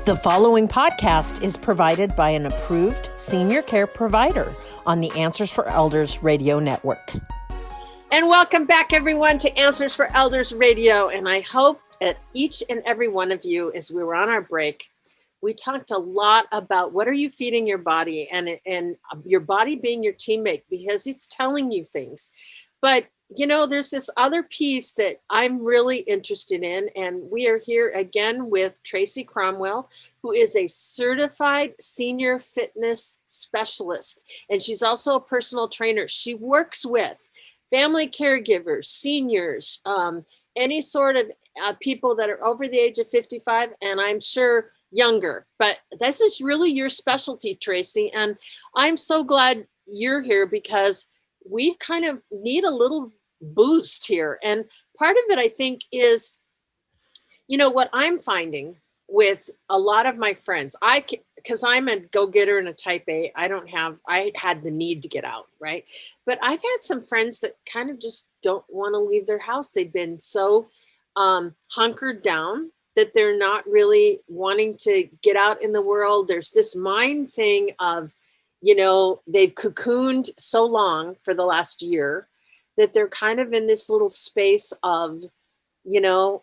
The following podcast is provided by an approved senior care provider on the Answers for Elders radio network. And welcome back, everyone, to Answers for Elders radio. And I hope that each and every one of you, as we were on our break, we talked a lot about what are you feeding your body and your body being your teammate, because it's telling you things. But you know, there's this other piece that I'm really interested in, and we are here again with Tracy Cromwell, who is a certified senior fitness specialist, and she's also a personal trainer. She works with family caregivers, seniors, any sort of people that are over the age of 55, and I'm sure younger. But this is really your specialty, Tracy, and I'm so glad you're here because we kind of need a little boost here. And part of it, I think, is, you know, what I'm finding with a lot of my friends, because I'm a go-getter and a type A, I had the need to get out, right? But I've had some friends that kind of just don't want to leave their house. They've been so hunkered down that they're not really wanting to get out in the world. There's this mind thing of, you know, they've cocooned so long for the last year that they're kind of in this little space of, you know,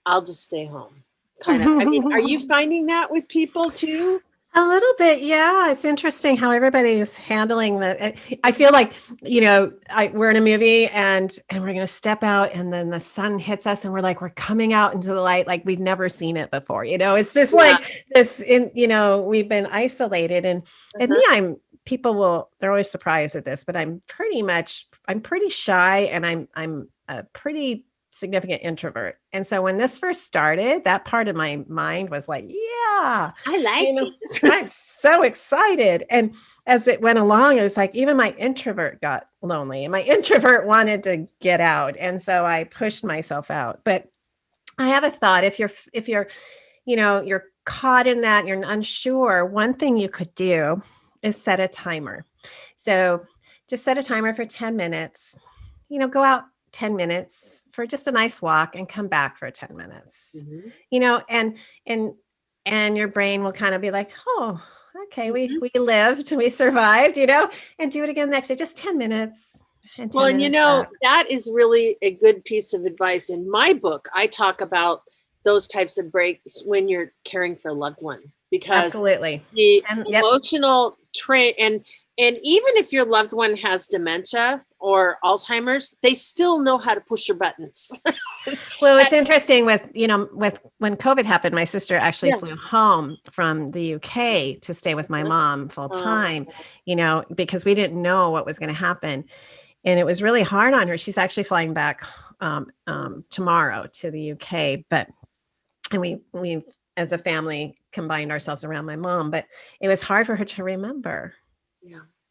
I'll just stay home. Kind of. I mean, are you finding that with people too? A little bit, yeah. It's interesting how everybody is handling that. I feel like, you know, we're in a movie and we're going to step out, and then the sun hits us, and we're coming out into the light like we've never seen it before. You know, it's just like this. We've been isolated, and me, they're always surprised at this, but I'm pretty shy, and I'm a pretty significant introvert. And so when this first started, that part of my mind was like, yeah, I like this. I'm so excited. And as it went along, it was like, even my introvert got lonely, and my introvert wanted to get out. And so I pushed myself out. But I have a thought. If you're, you know, you're caught in that, you're unsure, one thing you could do is set a timer. So just set a timer for 10 minutes, you know, go out 10 minutes for just a nice walk and come back for 10 minutes, you know, and your brain will kind of be like, oh, okay, we lived, we survived, you know, and do it again next day, just 10 minutes. And you know, back. That is really a good piece of advice. In my book, I talk about those types of breaks when you're caring for a loved one, because absolutely the emotional and even if your loved one has dementia or Alzheimer's, they still know how to push your buttons. Well, it's interesting with when COVID happened, my sister actually flew home from the UK to stay with my mom full time, you know, because we didn't know what was going to happen. And it was really hard on her. She's actually flying back tomorrow to the UK, and we as a family combined ourselves around my mom, but it was hard for her to remember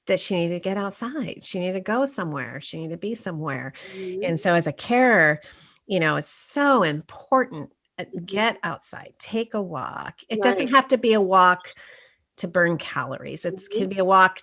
that she needed to get outside. She needed to go somewhere. She needed to be somewhere. And so as a carer, you know, it's so important. Get outside, take a walk. It doesn't have to be a walk to burn calories. It can be a walk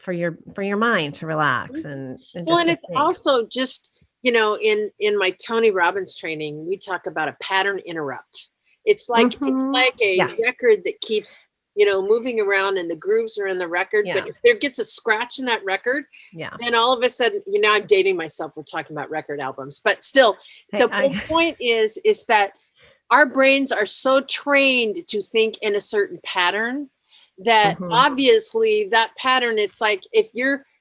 for your mind to relax and it's also just, you know, in my Tony Robbins training, we talk about a pattern interrupt. It's like a record that keeps, you know, moving around, and the grooves are in the record, but if there gets a scratch in that record, then all of a sudden, you know, I'm dating myself. We're talking about record albums, but still the point is that our brains are so trained to think in a certain pattern that obviously that pattern, it's like,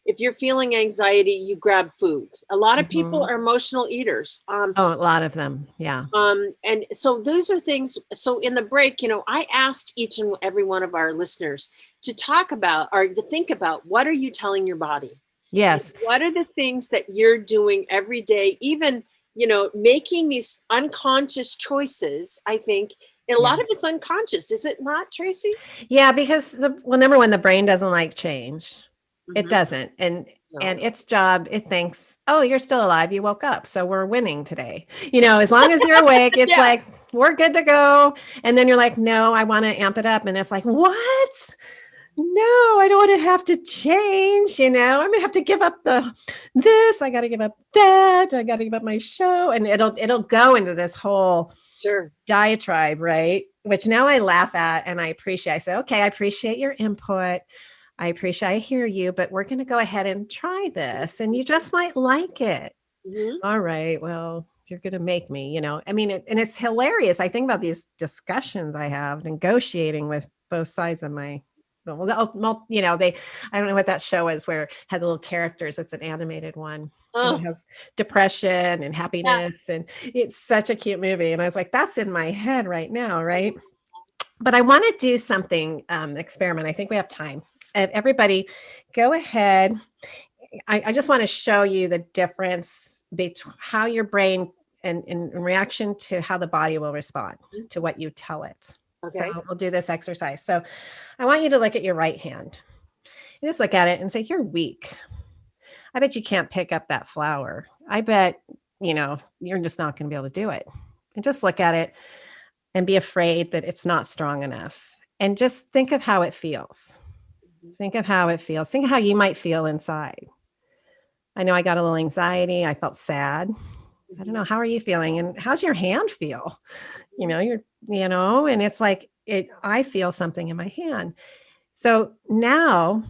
if you're feeling anxiety, you grab food. A lot of people are emotional eaters. A lot of them. Yeah. And so those are things. So in the break, you know, I asked each and every one of our listeners to talk about, or to think about, what are you telling your body? Yes. And what are the things that you're doing every day? Even, you know, making these unconscious choices, I think a lot of it's unconscious. Is it not, Tracy? Yeah, because number one, the brain doesn't like change. It doesn't. And its job, it thinks, oh, you're still alive. You woke up. So we're winning today. You know, as long as you're awake, it's like, we're good to go. And then you're like, no, I want to amp it up. And it's like, what? No, I don't want to have to change. You know, I'm going to have to give up this. I got to give up that. I got to give up my show. And it'll go into this whole diatribe, right? Which now I laugh at and I appreciate. I say, okay, I appreciate your input. I hear you, but we're going to go ahead and try this and you just might like it. All right. Well, you're going to make me, I mean, and it's hilarious. I think about these discussions I have negotiating with both sides of my, I don't know what that show is where it had the little characters. It's an animated one. And it has depression and happiness. And it's such a cute movie. And I was like, that's in my head right now. Right. But I want to do something, experiment. I think we have time. Everybody go ahead. I just want to show you the difference between how your brain and in reaction to how the body will respond to what you tell it. Okay. So we'll do this exercise. So I want you to look at your right hand. You just look at it and say, you're weak. I bet you can't pick up that flower. I bet, you're just not going to be able to do it. And just look at it and be afraid that it's not strong enough. And just think of how it feels. Think of how it feels. Think of how you might feel inside. I know I got a little anxiety. I felt sad. I don't know. How are you feeling? And how's your hand feel? And it's like, I feel something in my hand. So now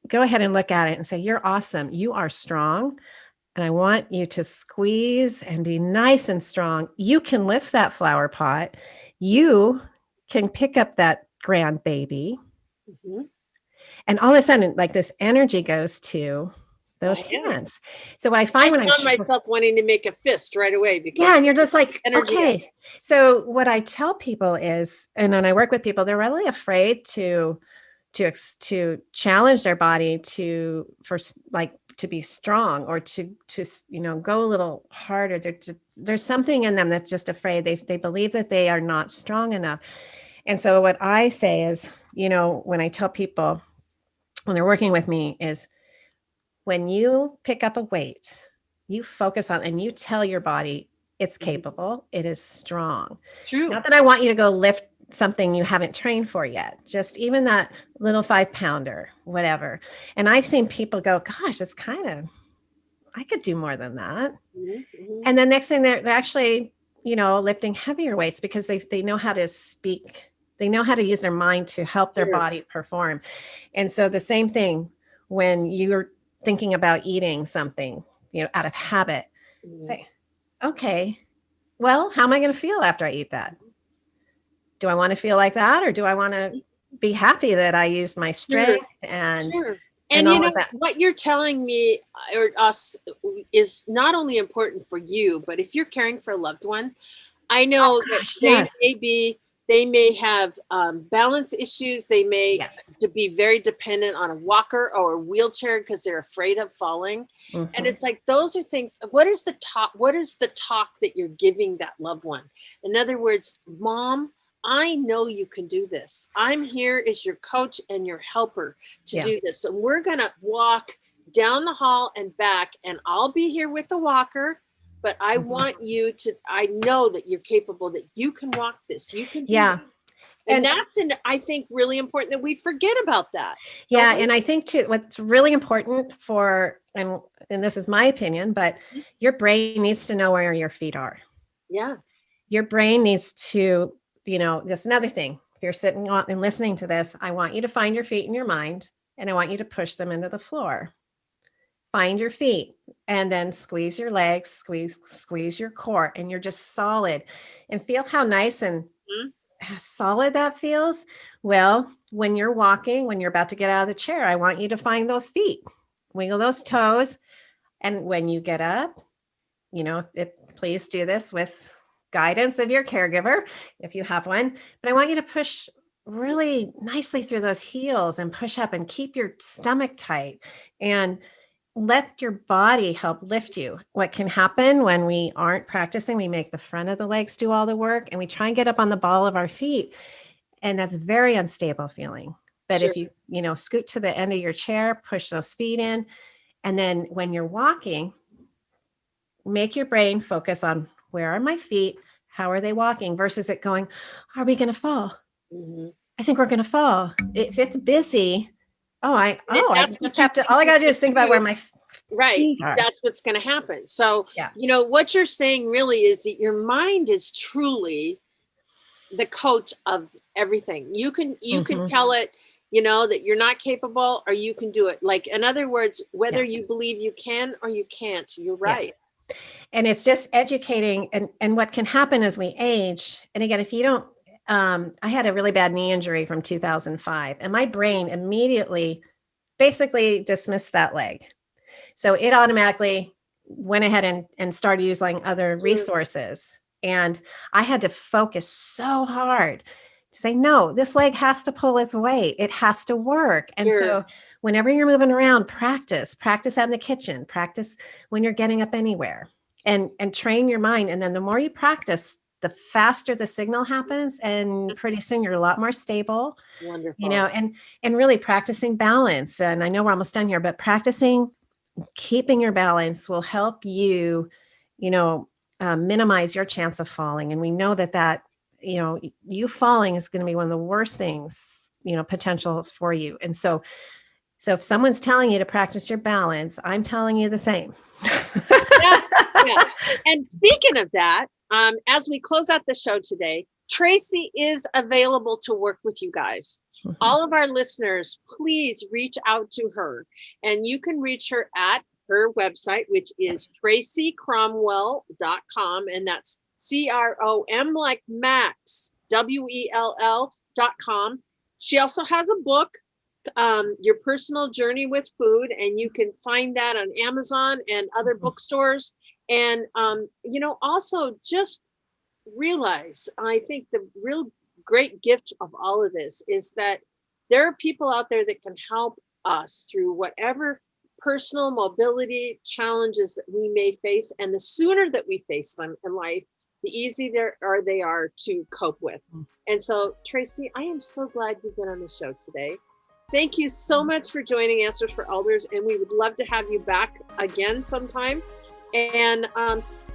go ahead and look at it and say, you're awesome. You are strong. And I want you to squeeze and be nice and strong. You can lift that flower pot. You can pick up that grandbaby. And all of a sudden, like this energy goes to those hands. So what I find when I found myself wanting to make a fist right away. Because and you're just like, okay. So what I tell people is, and when I work with people, they're really afraid to challenge their body to be strong or to go a little harder. There's something in them that's just afraid. They believe that they are not strong enough. And so what I say is, when I tell people when they're working with me is when you pick up a weight, you focus on and you tell your body it's capable, it is strong. True. Not that I want you to go lift something you haven't trained for yet, just even that little 5-pounder, whatever. And I've seen people go, gosh, it's I could do more than that. And then next thing they're actually, lifting heavier weights because they know how to speak. They know how to use their mind to help their body perform. And so the same thing when you're thinking about eating something, out of habit, say, okay, well, how am I going to feel after I eat that? Do I want to feel like that? Or do I want to be happy that I used my strength and what you're telling me or us is not only important for you, but if you're caring for a loved one, I know they may have balance issues. They may to be very dependent on a walker or a wheelchair because they're afraid of falling. And it's like, those are things. What is the talk that you're giving that loved one? In other words, Mom, I know you can do this. I'm here as your coach and your helper to do this. So we're going to walk down the hall and back, and I'll be here with the walker. But I want you to, I know that you're capable, that you can walk this. You can do it. And that's, I think, really important that we forget about that. Yeah. And I think too, what's really important and this is my opinion, but your brain needs to know where your feet are. Yeah. Your brain needs to, just another thing. If you're sitting and listening to this, I want you to find your feet in your mind and I want you to push them into the floor. Find your feet and then squeeze your legs, squeeze your core, and you're just solid and feel how nice and how solid that feels. Well, when you're walking, when you're about to get out of the chair, I want you to find those feet, wiggle those toes. And when you get up, please do this with guidance of your caregiver, if you have one, but I want you to push really nicely through those heels and push up and keep your stomach tight and let your body help lift you. What can happen when we aren't practicing, we make the front of the legs do all the work and we try and get up on the ball of our feet. And that's very unstable feeling. But if you, scoot to the end of your chair, push those feet in. And then when you're walking, make your brain focus on where are my feet? How are they walking versus it going, are we going to fall? I think we're going to fall. If it's busy, I just have to, all I got to do is think about where my Right. That's what's going to happen. So, what you're saying really is that your mind is truly the coach of everything. You can tell it, that you're not capable, or you can do it. Like, in other words, whether you believe you can or you can't, you're right. Yes. And it's just educating. And what can happen as we age. And again, if you don't, I had a really bad knee injury from 2005, and my brain immediately basically dismissed that leg. So it automatically went ahead and started using other resources. And I had to focus so hard to say, no, this leg has to pull its weight. It has to work. And so whenever you're moving around, practice out in the kitchen, practice when you're getting up anywhere, and train your mind. And then the more you practice, the faster the signal happens. And pretty soon you're a lot more stable. Wonderful. And really practicing balance. And I know we're almost done here, but practicing keeping your balance will help you, minimize your chance of falling. And we know that, you falling is going to be one of the worst things, potential for you. And so if someone's telling you to practice your balance, I'm telling you the same. Yeah. And speaking of that, as we close out the show today, Tracy is available to work with you guys. Mm-hmm. All of our listeners, please reach out to her, and you can reach her at her website, which is tracycromwell.com. And that's CROM like Max, WELL.com. She also has a book, Your Personal Journey with Food, and you can find that on Amazon and other bookstores. And, also just realize, I think the real great gift of all of this is that there are people out there that can help us through whatever personal mobility challenges that we may face. And the sooner that we face them in life, the easier they are to cope with. And so, Tracy, I am so glad you've been on the show today. Thank you so much for joining Answers for Elders. And we would love to have you back again sometime. And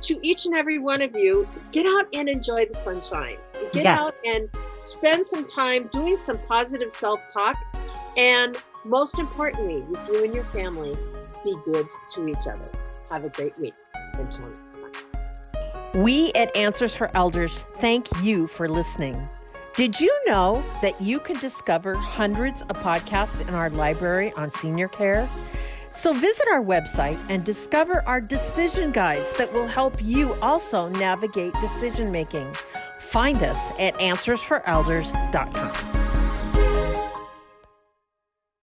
to each and every one of you, get out and enjoy the sunshine. Get out and spend some time doing some positive self-talk. And most importantly, with you and your family, be good to each other. Have a great week. Until next time. We at Answers for Elders thank you for listening. Did you know that you can discover hundreds of podcasts in our library on senior care? So visit our website and discover our decision guides that will help you also navigate decision making. Find us at answersforelders.com.